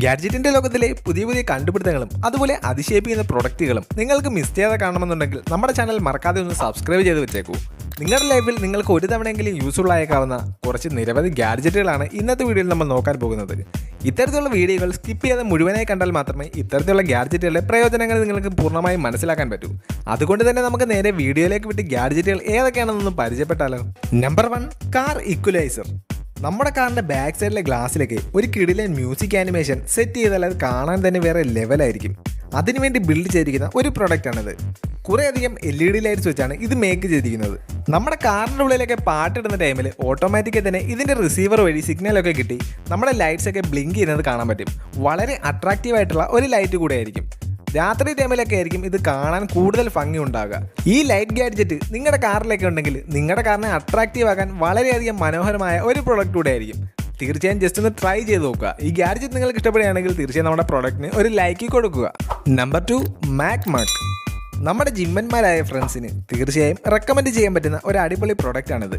ഗാഡ്ജറ്റിന്റെ ലോകത്തിലെ പുതിയ പുതിയ കണ്ടുപിടുത്തങ്ങളും അതുപോലെ അതിശയിപ്പിക്കുന്ന പ്രൊഡക്റ്റുകളും നിങ്ങൾക്ക് മിസ് ചെയ്യാതെ കാണണമെന്നുണ്ടെങ്കിൽ നമ്മുടെ ചാനൽ മറക്കാതെ ഒന്ന് സബ്സ്ക്രൈബ് ചെയ്ത് വെച്ചേക്കൂ. നിങ്ങളുടെ ലൈഫിൽ നിങ്ങൾക്ക് ഒരു തവണയെങ്കിലും യൂസ്ഫുൾ ആയേക്കാവുന്ന കുറച്ച് നിരവധി ഗാഡ്ജറ്റുകളാണ് ഇന്നത്തെ വീഡിയോയിൽ നമ്മൾ നോക്കാൻ പോകുന്നത്. ഇത്തരത്തിലുള്ള വീഡിയോകൾ സ്കിപ്പ് ചെയ്യാതെ മുഴുവനായി കണ്ടാൽ മാത്രമേ ഇത്തരത്തിലുള്ള ഗാഡ്ജറ്റുകളുടെ പ്രയോജനങ്ങൾ നിങ്ങൾക്ക് പൂർണ്ണമായും മനസ്സിലാക്കാൻ പറ്റൂ. അതുകൊണ്ട് തന്നെ നമുക്ക് നേരെ വീഡിയോയിലേക്ക് വിട്ട് ഗാഡ്ജറ്റുകൾ ഏതൊക്കെയാണെന്നൊന്ന് പരിചയപ്പെട്ടാലോ. Number 1, car equaliser. നമ്മുടെ കാറിൻ്റെ ബാക്ക് സൈഡിലെ ഗ്ലാസ്സിലേക്ക് ഒരു കിടിലൻ മ്യൂസിക് ആനിമേഷൻ സെറ്റ് ചെയ്താൽ അത് കാണാൻ തന്നെ വേറെ ലെവലായിരിക്കും. അതിനുവേണ്ടി ബിൽഡ് ചെയ്തിരിക്കുന്ന ഒരു പ്രൊഡക്റ്റാണിത്. കുറേയധികം LED ലൈറ്റ്സ് വെച്ചാണ് ഇത് മേക്ക് ചെയ്തിരിക്കുന്നത്. നമ്മുടെ കാറിൻ്റെ ഉള്ളിലൊക്കെ പാട്ടിടുന്ന ടൈമിൽ ഓട്ടോമാറ്റിക്കായി തന്നെ ഇതിൻ്റെ റിസീവർ വഴി സിഗ്നലൊക്കെ കിട്ടി നമ്മുടെ ലൈറ്റ്സൊക്കെ ബ്ലിങ്ക് ചെയ്യുന്നത് കാണാൻ പറ്റും. വളരെ അട്രാക്റ്റീവായിട്ടുള്ള ഒരു ലൈറ്റ് കൂടെ ആയിരിക്കും. രാത്രി ടൈമിലൊക്കെ ആയിരിക്കും ഇത് കാണാൻ കൂടുതൽ ഭംഗി ഉണ്ടാകുക. ഈ ലൈറ്റ് ഗാഡ്ജറ്റ് നിങ്ങളുടെ കാറിലൊക്കെ ഉണ്ടെങ്കിൽ നിങ്ങളുടെ കാറിനെ അട്രാക്റ്റീവ് ആക്കാൻ വളരെയധികം മനോഹരമായ ഒരു പ്രൊഡക്റ്റ് കൂടെ ആയിരിക്കും. തീർച്ചയായും ജസ്റ്റ് ഒന്ന് ട്രൈ ചെയ്ത് നോക്കുക. ഈ ഗാഡ്ജറ്റ് നിങ്ങൾക്ക് ഇഷ്ടപ്പെടുകയാണെങ്കിൽ തീർച്ചയായും നമ്മുടെ പ്രൊഡക്റ്റിന് ഒരു ലൈക്ക് കൊടുക്കുക. Number 2, Mac. നമ്മുടെ ജിമ്മന്മാരായ ഫ്രണ്ട്സിന് തീർച്ചയായും റെക്കമെൻഡ് ചെയ്യാൻ പറ്റുന്ന ഒരു അടിപൊളി പ്രൊഡക്റ്റാണിത്.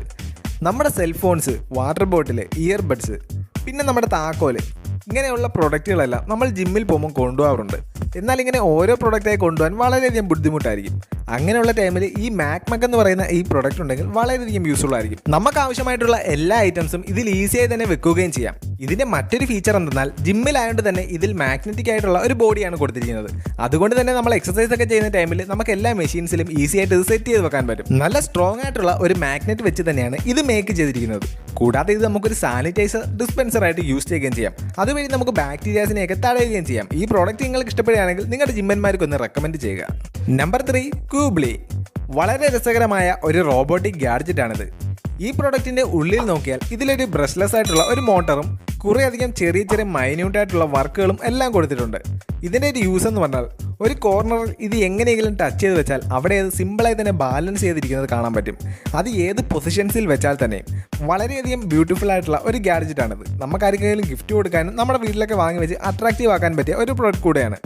നമ്മുടെ സെൽഫോൺസ്, വാട്ടർ ബോട്ടിൽ, ഇയർബഡ്സ്, പിന്നെ നമ്മുടെ താക്കോല്, ഇങ്ങനെയുള്ള പ്രൊഡക്റ്റുകളെല്ലാം നമ്മൾ ജിമ്മിൽ പോകുമ്പോൾ കൊണ്ടുപോകാറുണ്ട്. എന്നാൽ ഇങ്ങനെ ഓരോ പ്രൊഡക്റ്റായി കൊണ്ടുപോകാൻ വളരെയധികം ബുദ്ധിമുട്ടായിരിക്കും. അങ്ങനെയുള്ള ടൈമിൽ ഈ മാക് എന്ന് പറയുന്ന ഈ പ്രൊഡക്റ്റ് ഉണ്ടെങ്കിൽ വളരെയധികം യൂസ്ഫുൾ ആയിരിക്കും. നമുക്ക് ആവശ്യമായിട്ടുള്ള എല്ലാ ഐറ്റംസും ഇതിൽ ഈസിയായി തന്നെ വെക്കുകയും ചെയ്യാം. ഇതിൻ്റെ മറ്റൊരു ഫീച്ചർ എന്തെന്നാൽ ജിമ്മിലായതുകൊണ്ട് തന്നെ ഇതിൽ മാഗ്നറ്റിക് ആയിട്ടുള്ള ഒരു ബോഡിയാണ് കൊടുത്തിരിക്കുന്നത്. അതുകൊണ്ട് തന്നെ നമ്മൾ എക്സസൈസ് ഒക്കെ ചെയ്യുന്ന ടൈമിൽ നമുക്ക് എല്ലാ മെഷീൻസിലും ഈസി ആയിട്ട് ഇത് സെറ്റ് ചെയ്ത് വെക്കാൻ പറ്റും. നല്ല സ്ട്രോങ് ആയിട്ടുള്ള ഒരു മാഗ്നറ്റ് വെച്ച് തന്നെയാണ് ഇത് മേക്ക് ചെയ്തിരിക്കുന്നത്. കൂടാതെ ഇത് നമുക്കൊരു സാനിറ്റൈസർ ഡിസ്പെൻസർ ആയിട്ട് യൂസ് ചെയ്യുകയും ചെയ്യാം. അതുവഴി നമുക്ക് ബാക്ടീരിയാസിനെയൊക്കെ തടയുകയും ചെയ്യാം. ഈ പ്രോഡക്റ്റ് നിങ്ങൾക്ക് ഇഷ്ടപ്പെടുകയാണെങ്കിൽ നിങ്ങളുടെ ജിമ്മന്മാർക്ക് ഒന്ന് റെക്കമെൻഡ് ചെയ്യുക. നമ്പർ 3, ക്യൂബ്ലി. വളരെ രസകരമായ ഒരു റോബോട്ടിക് ഗാഡ്ജറ്റാണിത്. ഈ പ്രൊഡക്റ്റിൻ്റെ ഉള്ളിൽ നോക്കിയാൽ ഇതിലൊരു ബ്രഷ്ലെസ് ആയിട്ടുള്ള ഒരു മോട്ടറും കുറേയധികം ചെറിയ മൈന്യൂട്ടായിട്ടുള്ള വർക്കുകളും എല്ലാം കൊടുത്തിട്ടുണ്ട്. ഇതിൻ്റെ ഒരു യൂസ് എന്ന് പറഞ്ഞാൽ ഒരു കോർണറിൽ ഇത് എങ്ങനെയെങ്കിലും ടച്ച് ചെയ്ത് വെച്ചാൽ അവിടെ അത് സിമ്പിളായി തന്നെ ബാലൻസ് ചെയ്തിരിക്കുന്നത് കാണാൻ പറ്റും. അത് ഏത് പൊസിഷൻസിൽ വെച്ചാൽ തന്നെ വളരെയധികം ബ്യൂട്ടിഫുൾ ആയിട്ടുള്ള ഒരു ഗാഡ്ജറ്റാണിത്. നമുക്ക് ആർക്കെങ്കിലും ഗിഫ്റ്റ് കൊടുക്കാനും നമ്മുടെ വീട്ടിലൊക്കെ വാങ്ങി വെച്ച് അട്രാക്റ്റീവ് ആക്കാൻ പറ്റിയ ഒരു പ്രൊഡക്റ്റ് കൂടെയാണ്.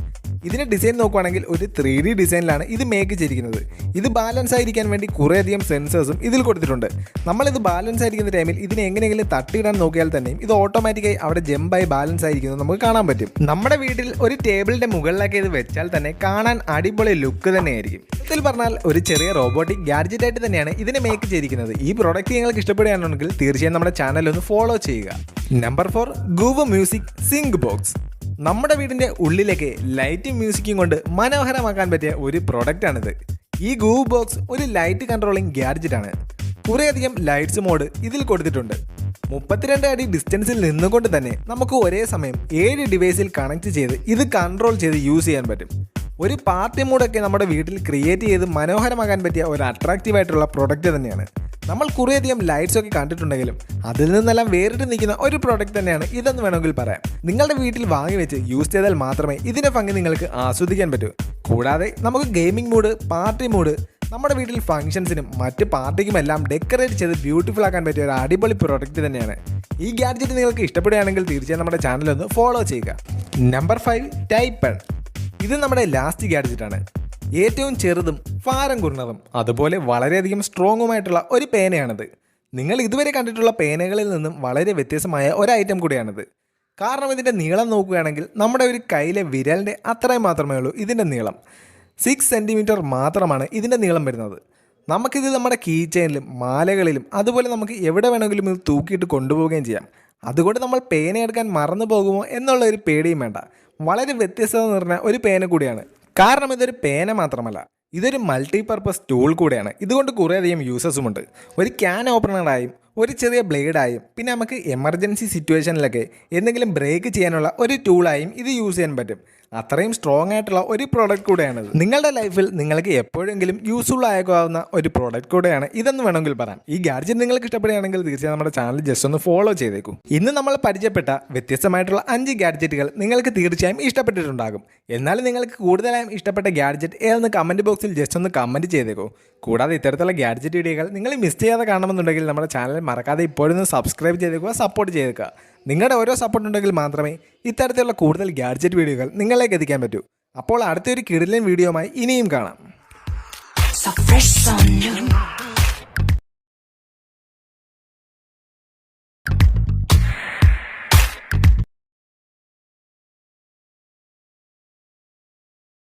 ഇതിൻ്റെ ഡിസൈൻ നോക്കുകയാണെങ്കിൽ ഒരു 3D ഡിസൈനിലാണ് ഇത് മേക്ക് ചെയ്തിരിക്കുന്നത്. ഇത് ബാലൻസ് ആയിരിക്കാൻ വേണ്ടി കുറേയധികം സെൻസേഴ്സും ഇതിൽ കൊടുത്തിട്ടുണ്ട്. നമ്മളിത് ബാലൻസ് ആയിരിക്കുന്ന ടൈമിൽ ഇതിനെ എങ്ങനെയെങ്കിലും തട്ടിയിടാൻ നോക്കിയാൽ തന്നെയും ഇത് ഓട്ടോമാറ്റിക്കായി അവിടെ ജമ്പായി ബാലൻസ് ആയിരിക്കുന്നത് നമുക്ക് കാണാൻ പറ്റും. നമ്മുടെ വീട്ടിൽ ഒരു ടേബിളിൻ്റെ മുകളിലൊക്കെ ഇത് വെച്ചാൽ തന്നെ കാണാൻ അടിപൊളി ലുക്ക് തന്നെയായിരിക്കും. ഇതിൽ പറഞ്ഞാൽ ഒരു ചെറിയ റോബോട്ടിക് ഗാഡ്ജറ്റായിട്ട് തന്നെയാണ് ഇതിനെ മേക്ക് ചെയ്തിരിക്കുന്നത്. ഈ പ്രോഡക്റ്റ് നിങ്ങൾക്ക് ഇഷ്ടപ്പെടുകയാണെങ്കിൽ തീർച്ചയായും നമ്മുടെ ചാനൽ ഒന്ന് ഫോളോ ചെയ്യുക. Number 4, groove music sync box. നമ്മുടെ വീടിൻ്റെ ഉള്ളിലേക്ക് ലൈറ്റും മ്യൂസിക്കും കൊണ്ട് മനോഹരമാക്കാൻ പറ്റിയ ഒരു പ്രൊഡക്റ്റാണിത്. ഈ ഗൂവ് ബോക്സ് ഒരു ലൈറ്റ് കൺട്രോളിംഗ് ഗാഡ്ജറ്റാണ്. കുറേയധികം ലൈറ്റ്സ് മോഡ് ഇതിൽ കൊടുത്തിട്ടുണ്ട്. 32 അടി ഡിസ്റ്റൻസിൽ നിന്നുകൊണ്ട് തന്നെ നമുക്ക് ഒരേ സമയം 7 ഡിവൈസിൽ കണക്ട് ചെയ്ത് ഇത് കൺട്രോൾ ചെയ്ത് യൂസ് ചെയ്യാൻ പറ്റും. ഒരു പാർട്ടി മൂഡൊക്കെ നമ്മുടെ വീട്ടിൽ ക്രിയേറ്റ് ചെയ്ത് മനോഹരമാക്കാൻ പറ്റിയ ഒരു അട്രാക്റ്റീവായിട്ടുള്ള പ്രൊഡക്റ്റ് തന്നെയാണ്. നമ്മൾ കുറേയധികം ലൈറ്റ്സ് ഒക്കെ കണ്ടിട്ടുണ്ടെങ്കിലും അതിൽ നിന്നെല്ലാം വേറിട്ട് നിൽക്കുന്ന ഒരു പ്രോഡക്റ്റ് തന്നെയാണ് ഇതെന്ന് വേണമെങ്കിൽ പറയാം. നിങ്ങളുടെ വീട്ടിൽ വാങ്ങി വെച്ച് യൂസ് ചെയ്താൽ മാത്രമേ ഇതിൻ്റെ ഭംഗി നിങ്ങൾക്ക് ആസ്വദിക്കാൻ പറ്റൂ. കൂടാതെ നമുക്ക് ഗെയിമിംഗ് മൂഡ്, പാർട്ടി മൂഡ്, നമ്മുടെ വീട്ടിൽ ഫംഗ്ഷൻസിനും മറ്റ് പാർട്ടിക്കുമെല്ലാം ഡെക്കറേറ്റ് ചെയ്ത് ബ്യൂട്ടിഫുൾ ആക്കാൻ പറ്റിയ ഒരു അടിപൊളി പ്രോഡക്റ്റ് തന്നെയാണ്. ഈ ഗാഡ്ജറ്റ് നിങ്ങൾക്ക് ഇഷ്ടപ്പെടുകയാണെങ്കിൽ തീർച്ചയായും നമ്മുടെ ചാനൽ ഒന്ന് ഫോളോ ചെയ്യുക. നമ്പർ 5, ടൈപ്പൺ. ഇത് നമ്മുടെ ലാസ്റ്റ് ഗാഡ്ജറ്റാണ്. ഏറ്റവും ചെറുതും ഭാരം കുറഞ്ഞതും അതുപോലെ വളരെയധികം സ്ട്രോങ്ങുമായിട്ടുള്ള ഒരു പേനയാണിത്. നിങ്ങൾ ഇതുവരെ കണ്ടിട്ടുള്ള പേനകളിൽ നിന്നും വളരെ വ്യത്യസ്തമായ ഒരു ഐറ്റം കൂടിയാണിത്. കാരണം ഇതിൻ്റെ നീളം നോക്കുകയാണെങ്കിൽ നമ്മുടെ ഒരു കയ്യിലെ വിരലിൻ്റെ അത്രയും മാത്രമേ ഉള്ളൂ ഇതിൻ്റെ നീളം. 6 സെൻറ്റിമീറ്റർ മാത്രമാണ് ഇതിൻ്റെ നീളം വരുന്നത്. നമുക്കിത് നമ്മുടെ കീ ചെയിനിലും മാലകളിലും അതുപോലെ നമുക്ക് എവിടെ വേണമെങ്കിലും ഇത് തൂക്കിയിട്ട് കൊണ്ടുപോവുകയും ചെയ്യാം. അതുകൊണ്ട് നമ്മൾ പേന എടുക്കാൻ മറന്നു പോകുമോ എന്നുള്ള ഒരു പേടിയും വേണ്ട. വളരെ വ്യത്യസ്തത നിറഞ്ഞ ഒരു പേന കൂടിയാണ്. കാരണം ഇതൊരു പേന മാത്രമല്ല, ഇതൊരു മൾട്ടിപർപ്പസ് ടൂൾ കൂടെയാണ്. ഇതുകൊണ്ട് കുറേയധികം യൂസസുമുണ്ട്. ഒരു ക്യാൻ ഓപ്പണറായും ഒരു ചെറിയ ബ്ലേഡായും പിന്നെ നമുക്ക് എമർജൻസി സിറ്റുവേഷനിലൊക്കെ എന്തെങ്കിലും ബ്രേക്ക് ചെയ്യാനുള്ള ഒരു ടൂളായും ഇത് യൂസ് ചെയ്യാൻ പറ്റും. അത്രയും സ്ട്രോങ് ആയിട്ടുള്ള ഒരു പ്രോഡക്റ്റ് കൂടെയാണിത്. നിങ്ങളുടെ ലൈഫിൽ നിങ്ങൾക്ക് എപ്പോഴെങ്കിലും യൂസ്ഫുൾ ആയേക്കാവുന്ന ഒരു പ്രോഡക്റ്റ് കൂടെയാണ് ഇതെന്ന് വേണമെങ്കിൽ പറയാം. ഈ ഗാഡ്ജറ്റ് നിങ്ങൾക്ക് ഇഷ്ടപ്പെടുകയാണെങ്കിൽ തീർച്ചയായും നമ്മുടെ ചാനൽ ജസ്റ്റ് ഒന്ന് ഫോളോ ചെയ്തേക്കും. ഇന്ന് നമ്മൾ പരിചയപ്പെട്ട വ്യത്യസ്തമായിട്ടുള്ള 5 ഗാഡ്ജറ്റുകൾ നിങ്ങൾക്ക് തീർച്ചയായും ഇഷ്ടപ്പെട്ടിട്ടുണ്ടാകും. എന്നാലും നിങ്ങൾക്ക് കൂടുതലായും ഇഷ്ടപ്പെട്ട ഗാഡ്ജറ്റ് ഏതെന്ന് കമൻറ്റ് ബോക്സിൽ ജസ്റ്റ് ഒന്ന് കമൻറ്റ് ചെയ്തേക്കൂ. കൂടാതെ ഇത്തരത്തിലുള്ള ഗാഡ്ജറ്റ് വീഡിയോകൾ നിങ്ങൾ മിസ് ചെയ്യാതെ കാണണമെന്നുണ്ടെങ്കിൽ നമ്മുടെ ചാനൽ മറക്കാതെ ഇപ്പോഴൊന്ന് സബ്സ്ക്രൈബ് ചെയ്തേക്കുക, സപ്പോർട്ട് ചെയ്തേക്കുക. നിങ്ങളുടെ ഓരോ സപ്പോർട്ട് ഉണ്ടെങ്കിൽ മാത്രമേ ഇത്തരത്തിലുള്ള കൂടുതൽ ഗാഡ്ജറ്റ് വീഡിയോകൾ നിങ്ങളിലേക്ക് എത്തിക്കാൻ പറ്റൂ. അപ്പോൾ അടുത്തൊരു കിടിലൻ വീഡിയോയുമായി ഇനിയും കാണാം.